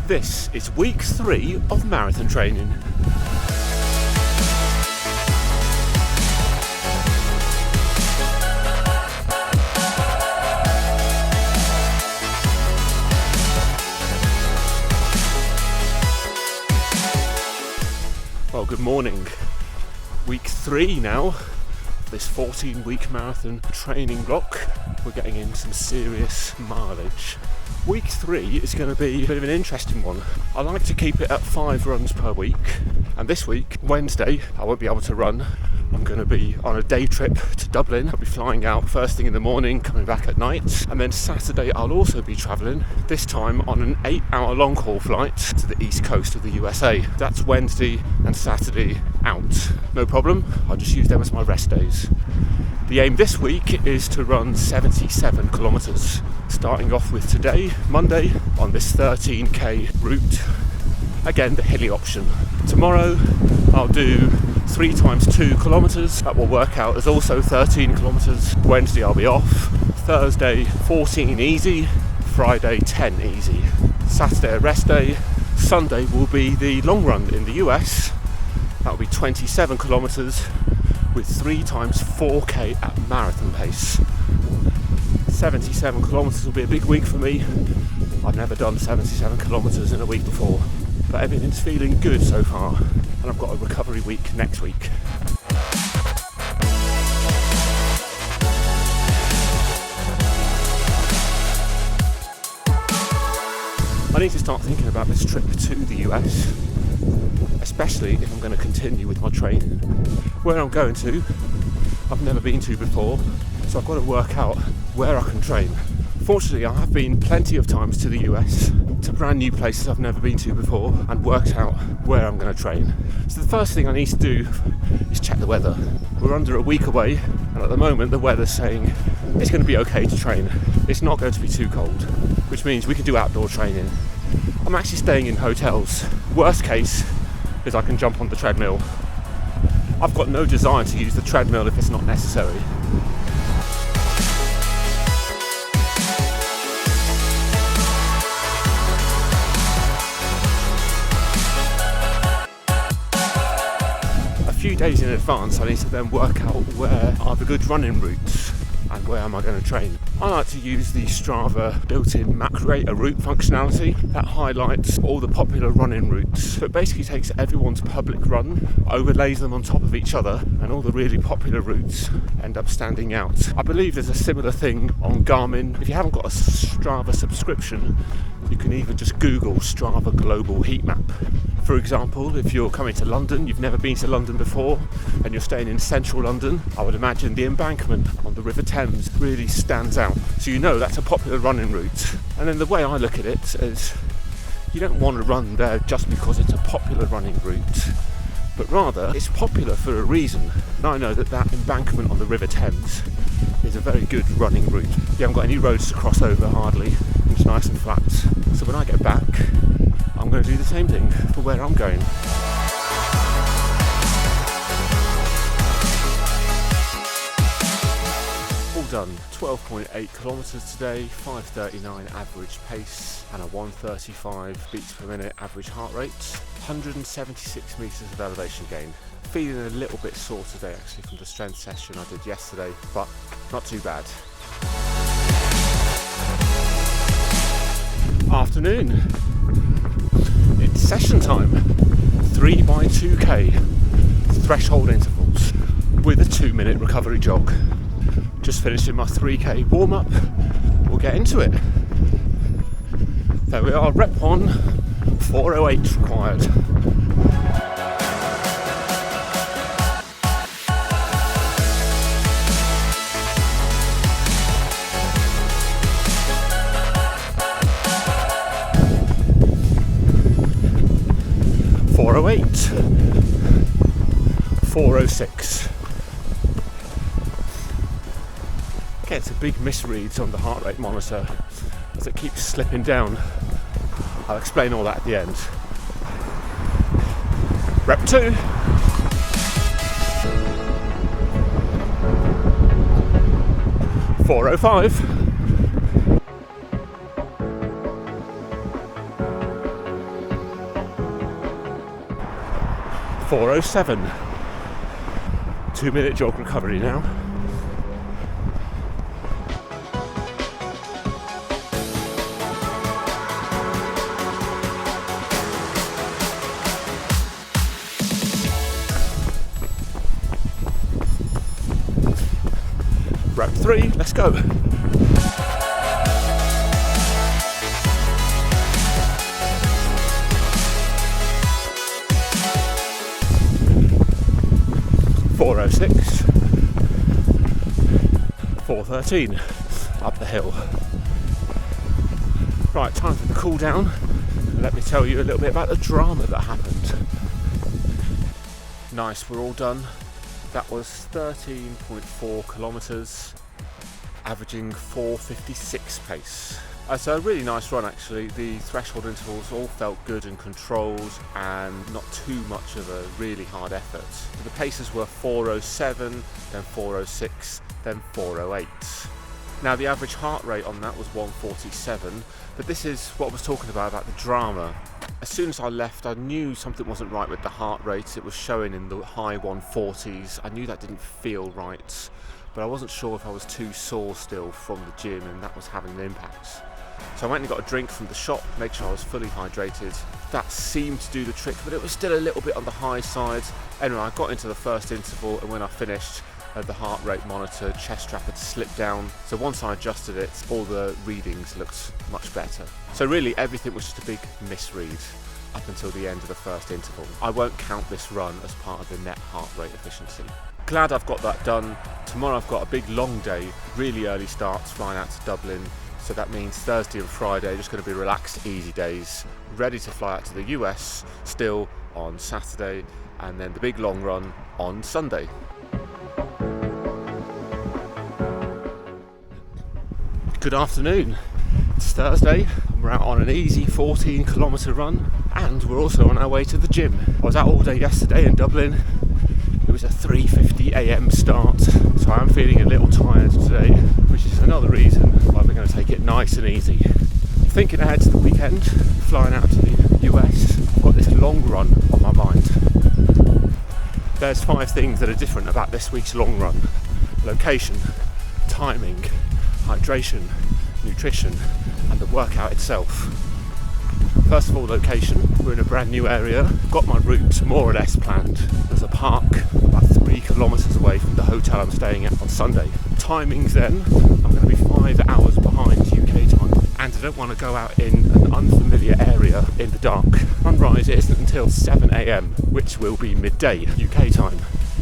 This is week 3 of marathon training. Well, good morning. Week 3 now. This 14-week marathon training block. We're getting in some serious mileage. Week 3 is going to be a bit of an interesting one. I like to keep it at 5 runs per week, and this week, Wednesday, I won't be able to run. I'm going to be on a day trip to Dublin. I'll be flying out first thing in the morning, coming back at night, and then Saturday I'll also be travelling, this time on an 8-hour long haul flight to the east coast of the USA. That's Wednesday and Saturday out. No problem, I'll just use them as my rest days. The aim this week is to run 77 kilometres, starting off with today, Monday, on this 13k route. Again, the hilly option. Tomorrow I'll do 3 times 2 kilometres. That will work out as also 13 kilometres. Wednesday I'll be off. Thursday 14 easy. Friday 10 easy. Saturday a rest day. Sunday will be the long run in the US. That will be 27 kilometres with 3 times 4k at marathon pace. 77 kilometres will be a big week for me. I've never done 77 kilometres in a week before, but everything's feeling good so far, and I've got a recovery week next week. I need to start thinking about this trip to the US, especially if I'm going to continue with my training. Where I'm going to, I've never been to before, so I've got to work out where I can train. Fortunately, I have been plenty of times to the US, to brand new places I've never been to before, and worked out where I'm going to train. So the first thing I need to do is check the weather. We're under a week away, and at the moment the weather's saying it's going to be okay to train. It's not going to be too cold, which means we can do outdoor training. I'm actually staying in hotels. Worst case is I can jump on the treadmill. I've got no desire to use the treadmill if it's not necessary. A few days in advance, I need to then work out where are the good running routes and where am I going to train. I like to use the Strava built-in map creator route functionality that highlights all the popular running routes. So it basically takes everyone's public run, overlays them on top of each other, and all the really popular routes end up standing out. I believe there's a similar thing on Garmin. If you haven't got a Strava subscription, you can even just Google Strava Global Heat Map. For example, if you're coming to London, you've never been to London before, and you're staying in central London, I would imagine the embankment on the River Thames really stands out. So you know that's a popular running route. And then the way I look at it is, you don't want to run there just because it's a popular running route, but rather it's popular for a reason. And I know that that embankment on the River Thames is a very good running route. You haven't got any roads to cross over hardly, it's nice and flat. So when I get back, I'm going to do the same thing for where I'm going. All done. 12.8 kilometres today, 5:39 average pace and a 1:35 beats per minute average heart rate, 176 metres of elevation gain. Feeling a little bit sore today actually from the strength session I did yesterday, but not too bad. Afternoon. It's session time. 3x2k threshold intervals with a 2-minute recovery jog. Just finishing my 3k warm-up. We'll get into it. There we are, rep 1, 408 required. .408, 406. Gets a big misreads on the heart rate monitor as it keeps slipping down. I'll explain all that at the end. Rep 2. .405. 4:07. 2-minute jog recovery now. Rep 3, let's go. .406, 4:13, up the hill. Right, time for the cool down. Let me tell you a little bit about the drama that happened. Nice, we're all done. That was 13.4 kilometres, averaging 4:56 pace. So a really nice run actually. The threshold intervals all felt good and controlled and not too much of a really hard effort. The paces were 4:07, then 4:06, then 4:08. Now the average heart rate on that was 147, but this is what I was talking about the drama. As soon as I left, I knew something wasn't right with the heart rate. It was showing in the high 140s. I knew that didn't feel right, but I wasn't sure if I was too sore still from the gym and that was having an impact. So I went and got a drink from the shop, make sure I was fully hydrated. That seemed to do the trick, but it was still a little bit on the high side. Anyway, I got into the first interval, and when I finished, the heart rate monitor chest strap had slipped down. So once I adjusted it, all the readings looked much better. So really everything was just a big misread up until the end of the first interval. I won't count this run as part of the net heart rate efficiency. Glad I've got that done. Tomorrow I've got a big long day, really early starts, flying out to Dublin. So that means Thursday and Friday just going to be relaxed, easy days. Ready to fly out to the US still on Saturday, and then the big long run on Sunday. Good afternoon. It's Thursday and we're out on an easy 14-kilometre run, and we're also on our way to the gym. I was out all day yesterday in Dublin. It was a 3:50 a.m. start, so I'm feeling a little tired today, which is another reason why we're going to take it nice and easy. Thinking ahead to the weekend, flying out to the US, I've got this long run on my mind. There's 5 things that are different about this week's long run: location, timing, hydration, nutrition, and the workout itself. First of all, location. We're in a brand new area. Got my route more or less planned. There's a park about 3 kilometres away from the hotel I'm staying at on Sunday. Timings then, I'm going to be 5 hours behind UK time, and I don't want to go out in an unfamiliar area in the dark. Sunrise isn't until 7 a.m, which will be midday UK time.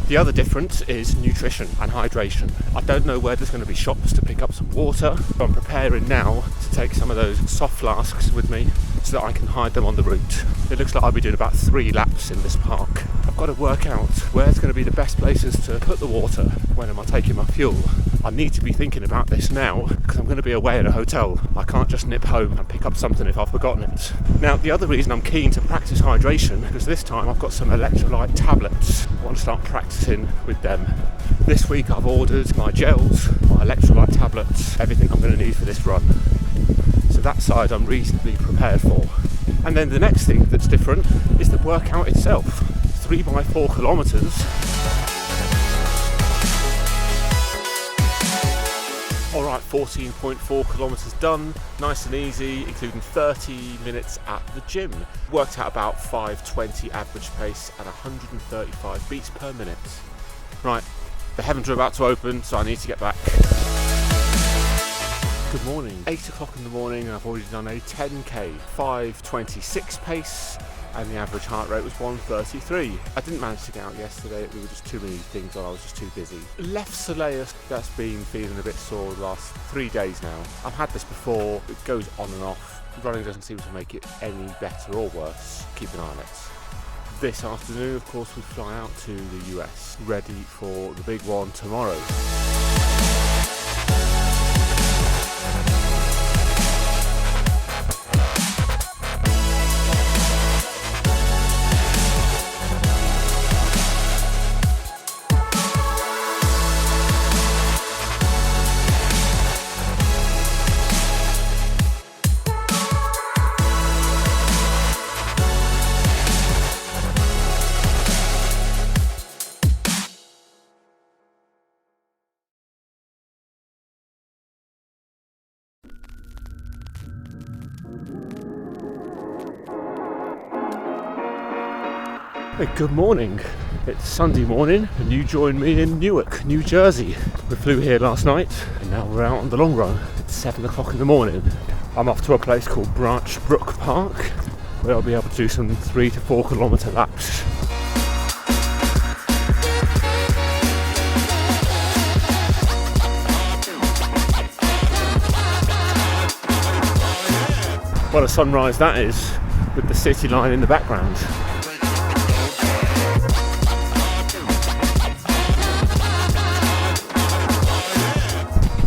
The other difference is nutrition and hydration. I don't know where there's going to be shops to pick up some water, but I'm preparing now to take some of those soft flasks with me so that I can hide them on the route. It looks like I'll be doing about 3 laps in this park. I've got to work out where's going to be the best places to put the water. When am I taking my fuel? I need to be thinking about this now because I'm going to be away at a hotel. I can't just nip home and pick up something if I've forgotten it. Now, the other reason I'm keen to practice hydration, because this time I've got some electrolyte tablets. I want to start practicing with them. This week I've ordered my gels, my electrolyte tablets, everything I'm going to need for this run. So that side I'm reasonably prepared for. And then the next thing that's different is the workout itself. 3x4 kilometres. Alright, 14.4 kilometres done, nice and easy, including 30 minutes at the gym. Worked out about 5:20 average pace and 135 beats per minute. Right, the heavens are about to open, so I need to get back. Good morning. 8 o'clock in the morning, and I've already done a 10k, 5:26 pace, and the average heart rate was 133. I didn't manage to get out yesterday, there were just too many things on, I was just too busy. Left soleus, that's been feeling a bit sore the last 3 days now. I've had this before, it goes on and off. Running doesn't seem to make it any better or worse. Keep an eye on it. This afternoon, of course, we fly out to the US, ready for the big one tomorrow. Hey, good morning. It's Sunday morning and you join me in Newark, New Jersey. We flew here last night and now we're out on the long run. It's 7 o'clock in the morning. I'm off to a place called Branch Brook Park where I'll be able to do some 3 to 4 kilometre laps. What a sunrise that is, with the city line in the background.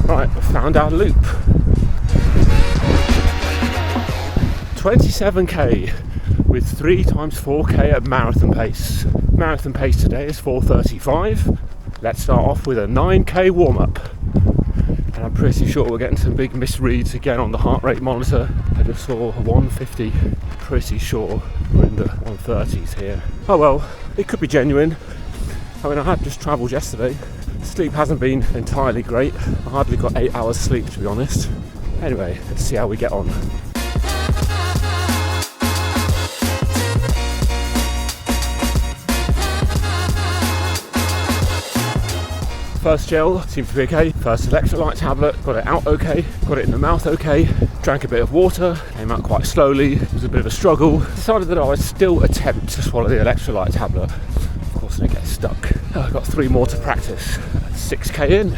Right, we found our loop. 27k with 3 times 4k at marathon pace. Marathon pace today is 4:35. Let's start off with a 9k warm-up. And I'm pretty sure we're getting some big misreads again on the heart rate monitor. I just saw 150. Pretty sure we're in the 130s here. Oh well, it could be genuine. I mean, I had just travelled yesterday. Sleep hasn't been entirely great. I hardly got 8 hours sleep, to be honest. Anyway, let's see how we get on. First gel seemed to be okay. First electrolyte tablet, got it out okay. Got it in the mouth okay. Drank a bit of water, came out quite slowly. It was a bit of a struggle. Decided that I would still attempt to swallow the electrolyte tablet. Of course, I get stuck. I've got 3 more to practice. 6k in.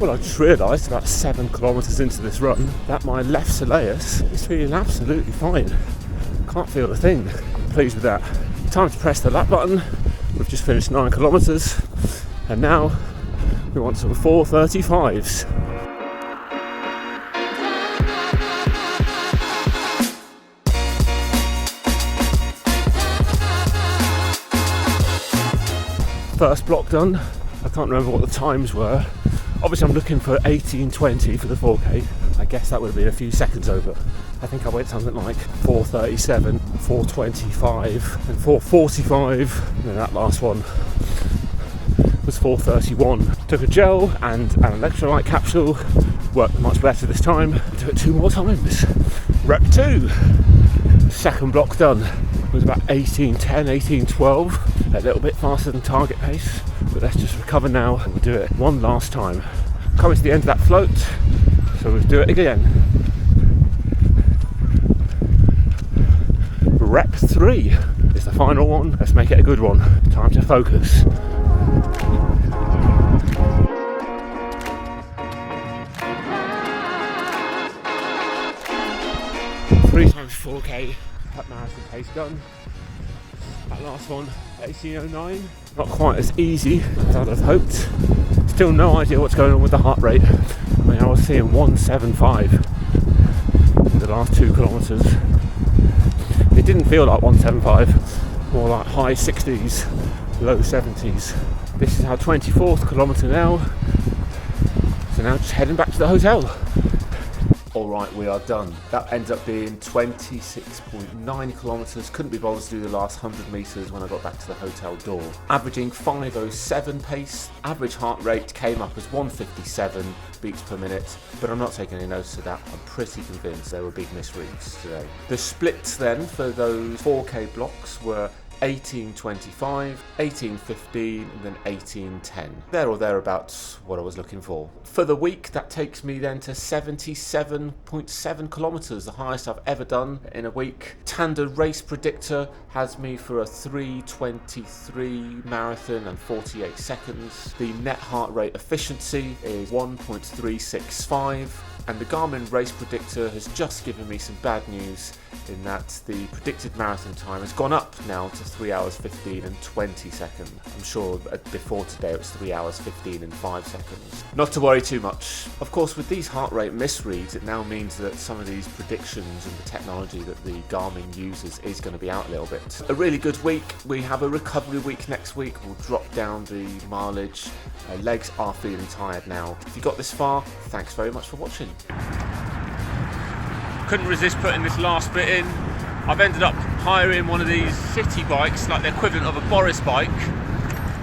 Well, I just realised about 7 kilometres into this run that my left soleus is feeling absolutely fine. Can't feel a thing. Pleased with that. Time to press the lap button. We've just finished 9 kilometres and now we want some 4:35s. First block done. I can't remember what the times were. Obviously I'm looking for 18:20 for the 4k. I guess that would have been a few seconds over. I think I went something like 4:37, 4:25 and 4:45, and then that last one was 4:31. Took a gel and an electrolyte capsule. Worked much better this time. Do it 2 more times. Rep 2. Second block done. It was about 18:10, 18:12. A little bit faster than target pace. But let's just recover now and we'll do it one last time. Coming to the end of that float, so we'll do it again. Rep 3 is the final one. Let's make it a good one. Time to focus. Three times 4k at marathon pace done. That last one, 18:09. Not quite as easy as I'd have hoped. Still no idea what's going on with the heart rate. I mean, I was seeing 175 in the last 2 kilometres. It didn't feel like 175, more like high 60s, low 70s. This is our 24th kilometre now. So now just heading back to the hotel. Alright, we are done. That ends up being 26.9 kilometres. Couldn't be bothered to do the last 100 metres when I got back to the hotel door. Averaging 5:07 pace. Average heart rate came up as 157 beats per minute, but I'm not taking any notice of that. I'm pretty convinced there were big misreads today. The splits then for those 4k blocks were 18:25, 18:15 and then 18:10. There or thereabouts what I was looking for. For the week that takes me then to 77.7 kilometres, the highest I've ever done in a week. Tanda Race Predictor has me for a 3:23 marathon and 48 seconds. The net heart rate efficiency is 1.365. And the Garmin Race Predictor has just given me some bad news in that the predicted marathon time has gone up now to 3 hours 15 and 20 seconds. I'm sure before today it was 3 hours 15 and 5 seconds. Not to worry too much. Of course, with these heart rate misreads, it now means that some of these predictions and the technology that the Garmin uses is going to be out a little bit. A really good week. We have a recovery week next week. We'll drop down the mileage. My legs are feeling tired now. If you got this far, thanks very much for watching. Couldn't resist putting this last bit in. I've ended up hiring one of these city bikes, like the equivalent of a Boris bike.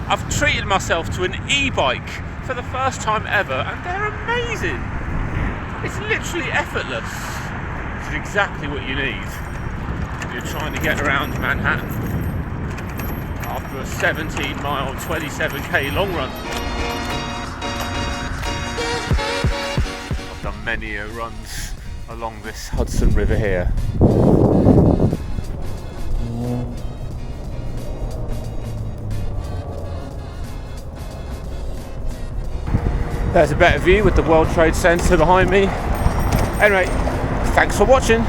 I've treated myself to an e-bike for the first time ever, and they're amazing. It's literally effortless. It's exactly what you need if you're trying to get around Manhattan. after a 17-mile, 27k long run. I've done many runs along this Hudson River here. There's a better view with the World Trade Center behind me. Anyway, thanks for watching.